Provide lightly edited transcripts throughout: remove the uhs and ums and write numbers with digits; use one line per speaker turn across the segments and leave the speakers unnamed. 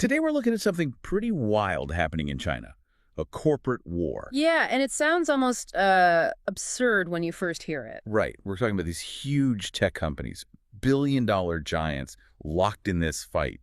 Today we're looking at something pretty wild happening in China, a corporate war.
Yeah, and it sounds almost absurd when you first hear it.
Right, we're talking about these huge tech companies, billion-dollar giants locked in this fight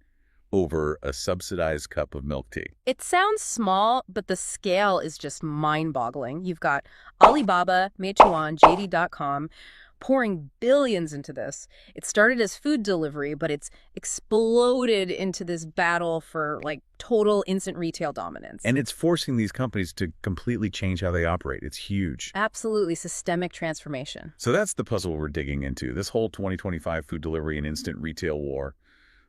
over a subsidized cup of milk tea.
It sounds small, but the scale is just mind-boggling. You've got Alibaba, Meituan, JD.com pouring billions into this. It started as food delivery, but it's exploded into this battle for like total instant retail dominance.
And it's forcing these companies to completely change how they operate. It's huge.
Absolutely systemic transformation.
So that's the puzzle we're digging into, this whole 2025 food delivery and instant retail war.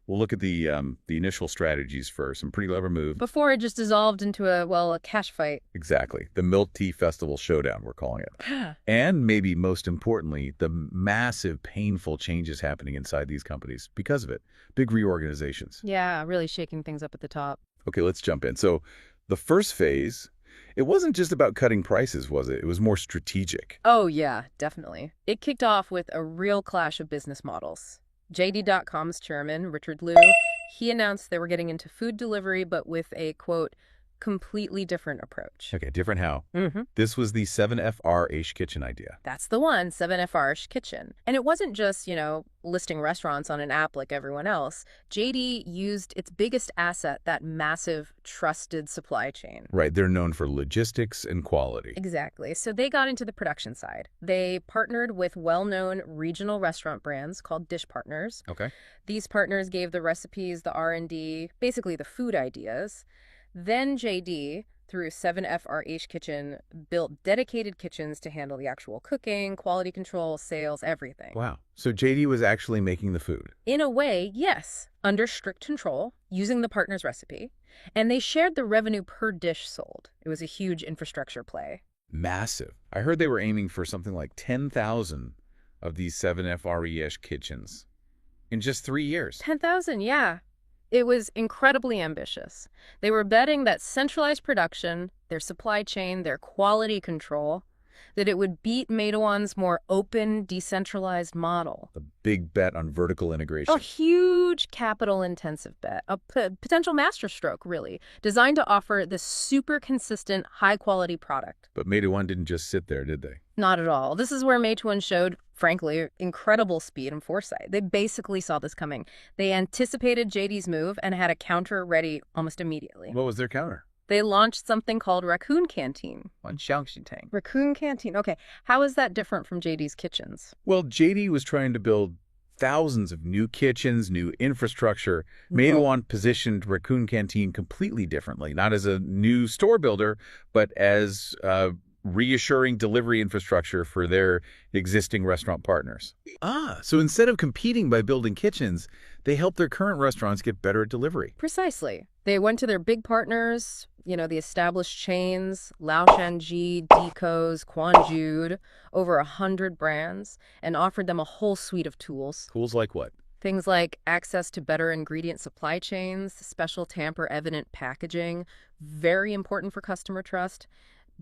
We'll look at the initial strategies first. Some pretty clever move.
Before it just dissolved into a cash fight.
Exactly. The Milk Tea Festival Showdown, we're calling it. And maybe most importantly, the massive, painful changes happening inside these companies because of it. Big reorganizations.
Yeah, really shaking things up at the top.
Okay, let's jump in. So the first phase, it wasn't just about cutting prices, was it? It was more strategic.
Oh, yeah, definitely. It kicked off with a real clash of business models. JD.com's chairman, Richard Liu, he announced they were getting into food delivery, but with a, quote, completely different approach.
Okay, different how?
Mm-hmm.
This was the 7FR Aish Kitchen idea.
That's the one, 7FR Kitchen. And it wasn't just, listing restaurants on an app like everyone else. JD used its biggest asset, that massive, trusted supply chain.
Right, they're known for logistics and quality.
Exactly. So they got into the production side. They partnered with well-known regional restaurant brands called Dish Partners.
Okay.
These partners gave the recipes, the R&D, basically the food ideas. Then JD, through 7FR Aish Kitchen, built dedicated kitchens to handle the actual cooking, quality control, sales, everything.
Wow. So JD was actually making the food.
In a way, yes, under strict control, using the partner's recipe. And they shared the revenue per dish sold. It was a huge infrastructure play.
Massive. I heard they were aiming for something like 10,000 of these 7FR Aish kitchens in just 3 years.
10,000, yeah. It was incredibly ambitious. They were betting that centralized production, their supply chain, their quality control, that it would beat Meituan's more open, decentralized model.
The big bet on vertical integration.
A huge capital-intensive bet, a potential masterstroke, really, designed to offer this super consistent, high-quality product.
But Meituan didn't just sit there, did they?
Not at all. This is where Meituan showed, frankly, incredible speed and foresight. They basically saw this coming. They anticipated JD's move and had a counter ready almost immediately.
What was their counter?
They launched something called Raccoon Canteen. Raccoon Canteen. Okay, how is that different from JD's kitchens?
Well, JD was trying to build thousands of new kitchens, new infrastructure. Meituan positioned Raccoon Canteen completely differently, not as a new store builder, but as reassuring delivery infrastructure for their existing restaurant partners. So instead of competing by building kitchens, they helped their current restaurants get better at delivery.
Precisely. They went to their big partners, the established chains, Lao Shanji, Decos, Quanjude, over 100 brands, and offered them a whole suite of tools.
Tools like what?
Things like access to better ingredient supply chains, special tamper-evident packaging, very important for customer trust,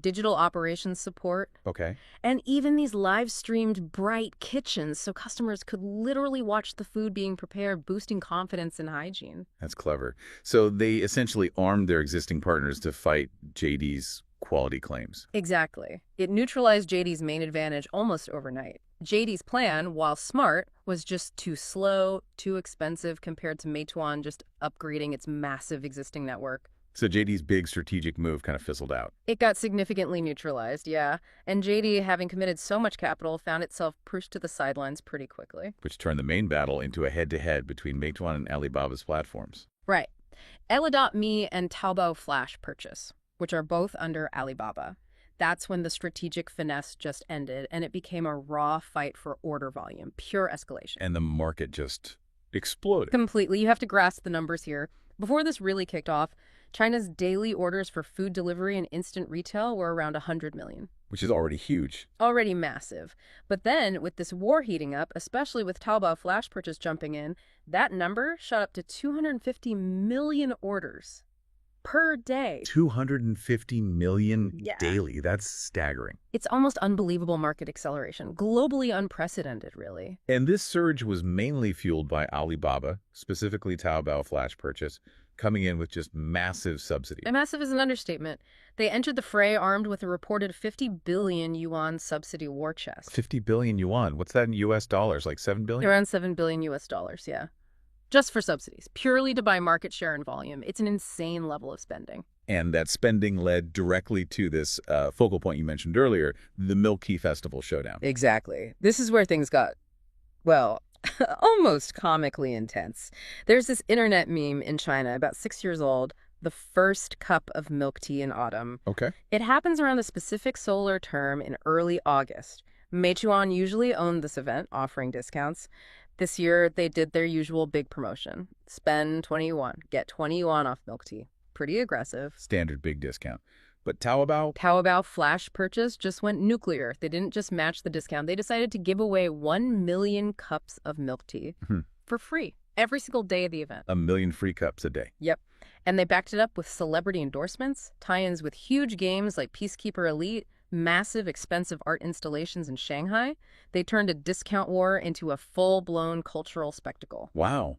digital operations support,
Okay.
and even these live-streamed bright kitchens so customers could literally watch the food being prepared, boosting confidence and hygiene.
That's clever. So they essentially armed their existing partners to fight JD's quality claims.
Exactly. It neutralized JD's main advantage almost overnight. JD's plan, while smart, was just too slow, too expensive compared to Meituan just upgrading its massive existing network.
So JD's big strategic move kind of fizzled out.
It got significantly neutralized, yeah. And JD, having committed so much capital, found itself pushed to the sidelines pretty quickly.
Which turned the main battle into a head-to-head between Meituan and Alibaba's platforms.
Right. Ele.me and Taobao Flash purchase, which are both under Alibaba. That's when the strategic finesse just ended, and it became a raw fight for order volume, pure escalation.
And the market just exploded.
Completely. You have to grasp the numbers here. Before this really kicked off, China's daily orders for food delivery and instant retail were around 100 million.
Which is already huge.
Already massive. But then, with this war heating up, especially with Taobao Flash purchase jumping in, that number shot up to 250 million orders per day.
250 million
Yeah.
daily. That's staggering.
It's almost unbelievable market acceleration. Globally unprecedented, really.
And this surge was mainly fueled by Alibaba, specifically Taobao Flash purchase, coming in with just massive subsidy.
And massive is an understatement. They entered the fray armed with a reported 50 billion yuan subsidy war chest.
50 billion yuan. What's that in US dollars? Like 7 billion?
Around 7 billion US dollars, yeah. Just for subsidies, purely to buy market share and volume. It's an insane level of spending.
And that spending led directly to this focal point you mentioned earlier, the Milk Tea Festival showdown.
Exactly. This is where things got, well, almost comically intense. There's this internet meme in China, about 6 years old, the first cup of milk tea in autumn.
Okay.
It happens around a specific solar term in early August. Meituan usually owned this event, offering discounts. This year, they did their usual big promotion. Spend 20 yuan, get 20 yuan off milk tea. Pretty aggressive.
Standard big discount. But Taobao?
Taobao flash purchase just went nuclear. They didn't just match the discount. They decided to give away 1 million cups of milk tea for free every single day of the event.
1 million free cups a day.
Yep. And they backed it up with celebrity endorsements, tie-ins with huge games like Peacekeeper Elite, massive, expensive art installations in Shanghai. They turned a discount war into a full-blown cultural spectacle.
Wow.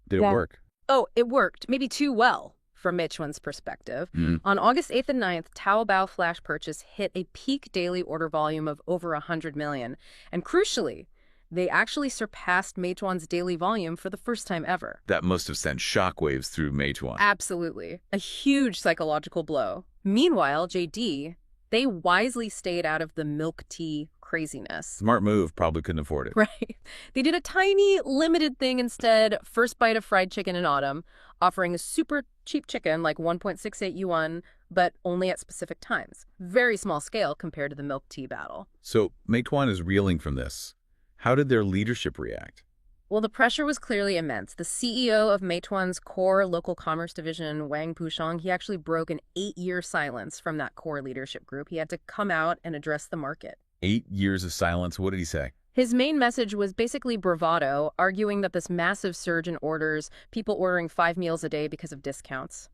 Did it work?
Oh, it worked. Maybe too well, from Meituan's perspective. On August 8th and 9th, Taobao flash purchase hit a peak daily order volume of over 100 million. And crucially, they actually surpassed Meituan's daily volume for the first time ever.
That must have sent shockwaves through Meituan.
Absolutely. A huge psychological blow. Meanwhile, JD, they wisely stayed out of the milk tea craziness.
Smart move, probably couldn't afford it.
Right. They did a tiny, limited thing instead, first bite of fried chicken in autumn, offering a super cheap chicken like 1.68 yuan, but only at specific times. Very small scale compared to the milk tea battle.
So Meituan is reeling from this. How did their leadership react?
Well, the pressure was clearly immense. The CEO of Meituan's core local commerce division, Wang Pushong, he actually broke an 8-year silence from that core leadership group. He had to come out and address the market.
8 years of silence. What did he say?
His main message was basically bravado, arguing that this massive surge in orders, people ordering 5 meals a day because of discounts.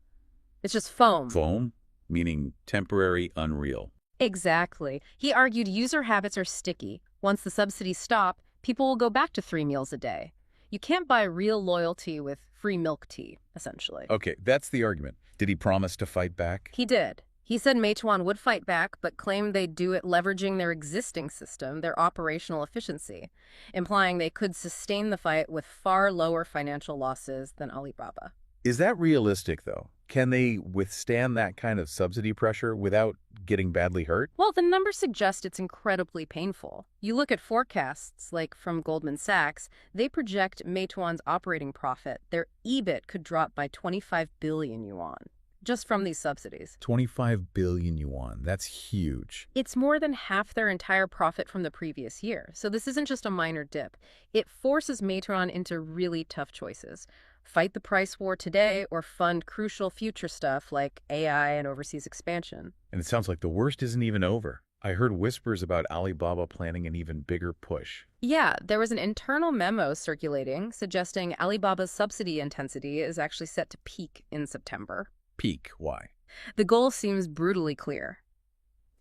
It's just foam.
Foam? Meaning temporary, unreal.
Exactly. He argued user habits are sticky. Once the subsidies stop, people will go back to 3 meals a day. You can't buy real loyalty with free milk tea, essentially.
Okay, that's the argument. Did he promise to fight back?
He did. He said Meituan would fight back, but claimed they'd do it leveraging their existing system, their operational efficiency, implying they could sustain the fight with far lower financial losses than Alibaba.
Is that realistic, though? Can they withstand that kind of subsidy pressure without getting badly hurt?
Well, the numbers suggest it's incredibly painful. You look at forecasts, like from Goldman Sachs, they project Meituan's operating profit, their EBIT could drop by 25 billion yuan, just from these subsidies.
25 billion yuan. That's huge.
It's more than half their entire profit from the previous year. So this isn't just a minor dip. It forces Meituan into really tough choices. Fight the price war today or fund crucial future stuff like AI and overseas expansion.
And it sounds like the worst isn't even over. I heard whispers about Alibaba planning an even bigger push.
Yeah, there was an internal memo circulating suggesting Alibaba's subsidy intensity is actually set to peak in September.
Peak. Why?
The goal seems brutally clear.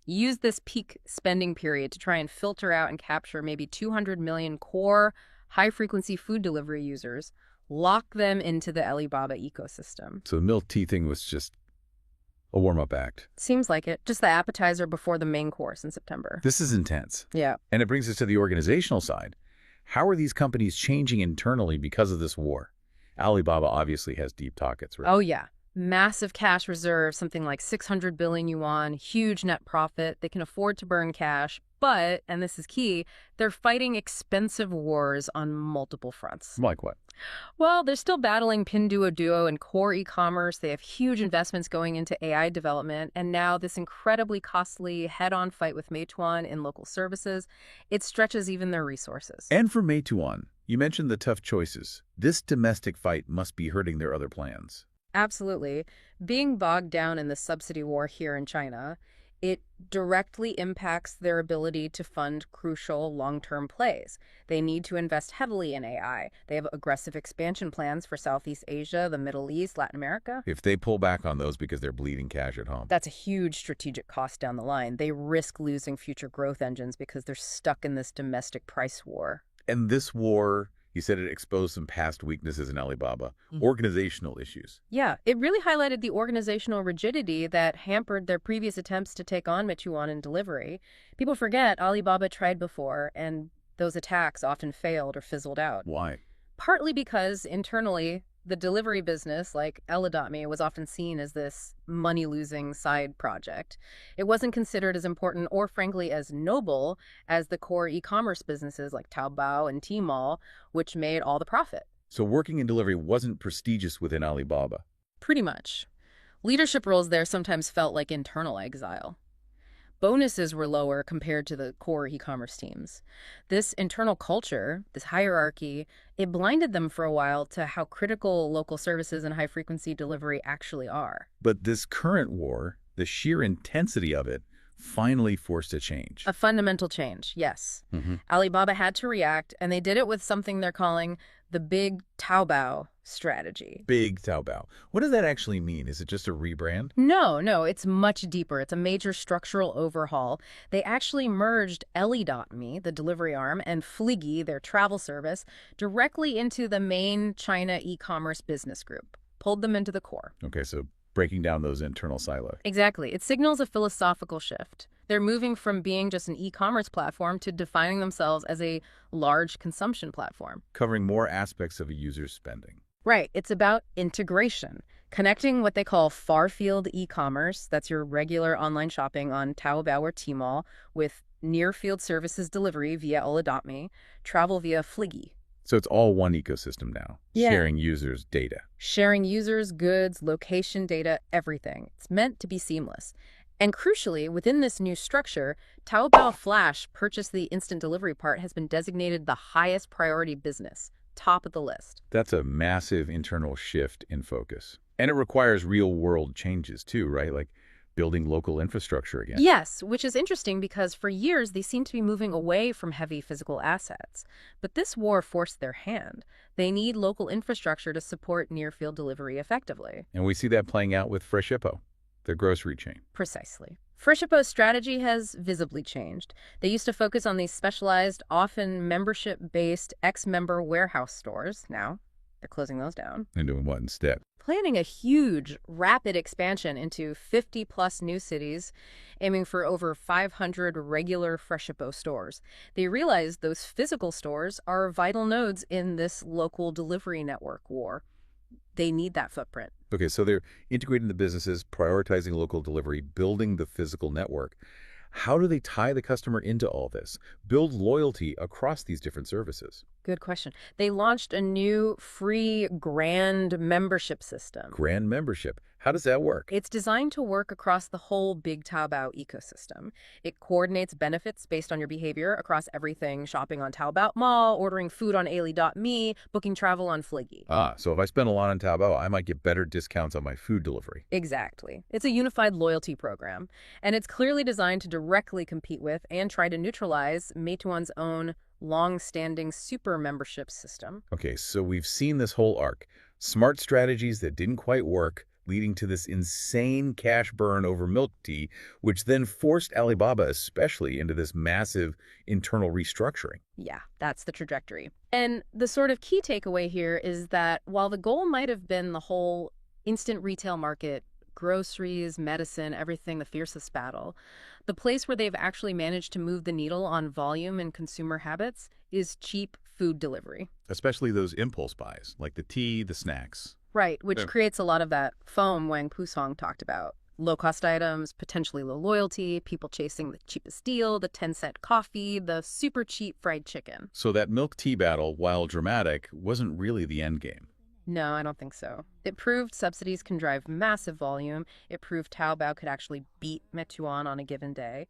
Use this peak spending period to try and filter out and capture maybe 200 million core, high-frequency food delivery users, lock them into the Alibaba ecosystem.
So the milk tea thing was just a warm-up act.
Seems like it. Just the appetizer before the main course in September.
This is intense.
Yeah.
And it brings us to the organizational side. How are these companies changing internally because of this war? Alibaba obviously has deep pockets, right?
Oh, yeah. Massive cash reserve, something like 600 billion yuan, huge net profit. They can afford to burn cash. But, and this is key, they're fighting expensive wars on multiple fronts.
Like what?
Well, they're still battling Pinduoduo and core e-commerce. They have huge investments going into AI development. And now this incredibly costly head-on fight with Meituan in local services, it stretches even their resources.
And for Meituan, you mentioned the tough choices. This domestic fight must be hurting their other plans.
Absolutely. Being bogged down in the subsidy war here in China, it directly impacts their ability to fund crucial long-term plays. They need to invest heavily in AI. They have aggressive expansion plans for Southeast Asia, the Middle East, Latin America.
If they pull back on those because they're bleeding cash at home.
That's a huge strategic cost down the line. They risk losing future growth engines because they're stuck in this domestic price war.
And this war You said it exposed some past weaknesses in Alibaba,
Mm.
organizational issues.
Yeah, it really highlighted the organizational rigidity that hampered their previous attempts to take on Meituan in delivery. People forget Alibaba tried before, and those attacks often failed or fizzled out.
Why?
Partly because internally, the delivery business, like Ella.me, was often seen as this money-losing side project. It wasn't considered as important or, frankly, as noble as the core e-commerce businesses like Taobao and Tmall, which made all the profit.
So working in delivery wasn't prestigious within Alibaba.
Pretty much. Leadership roles there sometimes felt like internal exile. Bonuses were lower compared to the core e-commerce teams. This internal culture, this hierarchy, it blinded them for a while to how critical local services and high-frequency delivery actually are.
But this current war, the sheer intensity of it, finally forced a change.
A fundamental change, yes.
Mhm.
Alibaba had to react, and they did it with something they're calling the Big Taobao strategy.
Big Taobao. What does that actually mean? Is it just a rebrand?
No, it's much deeper. It's a major structural overhaul. They actually merged Ellie.me, the delivery arm, and Fliggy, their travel service, directly into the main China e-commerce business group, pulled them into the core.
Okay, so breaking down those internal silos.
Exactly. It signals a philosophical shift. They're moving from being just an e-commerce platform to defining themselves as a large consumption platform.
Covering more aspects of a user's spending.
Right. It's about integration, connecting what they call far-field e-commerce, that's your regular online shopping on Taobao or Tmall, with near-field services delivery via Ella.me, travel via Fliggy.
So it's all one ecosystem now,
Yeah.
sharing users' data.
Sharing users, goods, location data, everything. It's meant to be seamless. And crucially, within this new structure, Taobao Flash, purchase the instant delivery part, has been designated the highest priority business, top of the list.
That's a massive internal shift in focus. And it requires real-world changes too, right? Like building local infrastructure again.
Yes, which is interesting because for years they seem to be moving away from heavy physical assets. But this war forced their hand. They need local infrastructure to support near-field delivery effectively.
And we see that playing out with Freshippo, their grocery chain.
Precisely. Freshippo's strategy has visibly changed. They used to focus on these specialized, often membership-based ex-member warehouse stores. Now, they're closing those down.
And doing what instead?
Planning a huge, rapid expansion into 50-plus new cities, aiming for over 500 regular Freshippo stores. They realized those physical stores are vital nodes in this local delivery network war. They need that footprint.
Okay, so they're integrating the businesses, prioritizing local delivery, building the physical network. How do they tie the customer into all this? Build loyalty across these different services?
Good question. They launched a new free Grand membership system.
Grand membership. How does that work?
It's designed to work across the whole Big Taobao ecosystem. It coordinates benefits based on your behavior across everything: shopping on Taobao Mall, ordering food on Ali.me, booking travel on Fliggy.
So if I spend a lot on Taobao, I might get better discounts on my food delivery.
Exactly. It's a unified loyalty program, and it's clearly designed to directly compete with and try to neutralize Meituan's own long-standing super membership system.
Okay, so we've seen this whole arc. Smart strategies that didn't quite work, leading to this insane cash burn over milk tea, which then forced Alibaba especially into this massive internal restructuring.
Yeah, that's the trajectory. And the sort of key takeaway here is that while the goal might have been the whole instant retail market, groceries, medicine, everything, the fiercest battle, the place where they've actually managed to move the needle on volume and consumer habits is cheap food delivery.
Especially those impulse buys, like the tea, the snacks.
Right, which
Yeah.
creates a lot of that FOMO Wang Pusong talked about. Low-cost items, potentially low loyalty, people chasing the cheapest deal, the 10-cent coffee, the super cheap fried chicken.
So that milk tea battle, while dramatic, wasn't really the end game.
No, I don't think so. It proved subsidies can drive massive volume. It proved Taobao could actually beat Meituan on a given day.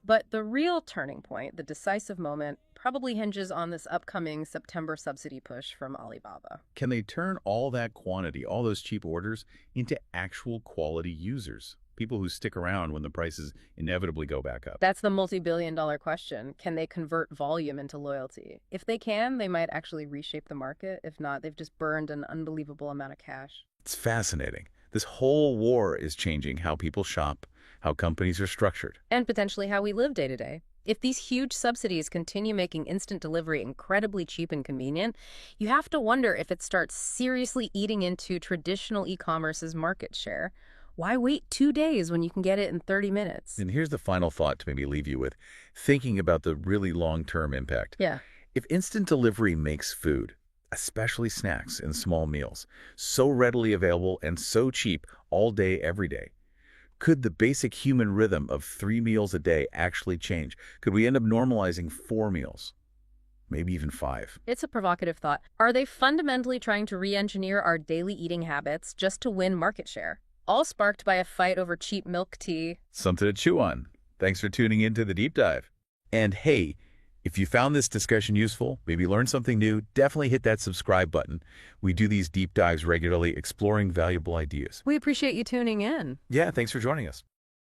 But the real turning point, the decisive moment, probably hinges on this upcoming September subsidy push from Alibaba.
Can they turn all that quantity, all those cheap orders, into actual quality users? People who stick around when the prices inevitably go back up.
That's the multi-billion-dollar question. Can they convert volume into loyalty? If they can, they might actually reshape the market. If not, they've just burned an unbelievable amount of cash.
It's fascinating. This whole war is changing how people shop, how companies are structured.
And potentially how we live day to day. If these huge subsidies continue making instant delivery incredibly cheap and convenient, you have to wonder if it starts seriously eating into traditional e-commerce's market share. Why wait 2 days when you can get it in 30 minutes?
And here's the final thought to maybe leave you with, thinking about the really long-term impact.
Yeah.
If instant delivery makes food, especially snacks and small meals, so readily available and so cheap all day, every day, could the basic human rhythm of 3 meals a day actually change? Could we end up normalizing 4 meals? Maybe even 5?
It's a provocative thought. Are they fundamentally trying to re-engineer our daily eating habits just to win market share? All sparked by a fight over cheap milk tea.
Something to chew on. Thanks for tuning in to The Deep Dive. And hey, if you found this discussion useful, maybe learned something new, definitely hit that subscribe button. We do these deep dives regularly, exploring valuable ideas.
We appreciate you tuning in.
Yeah, thanks for joining us.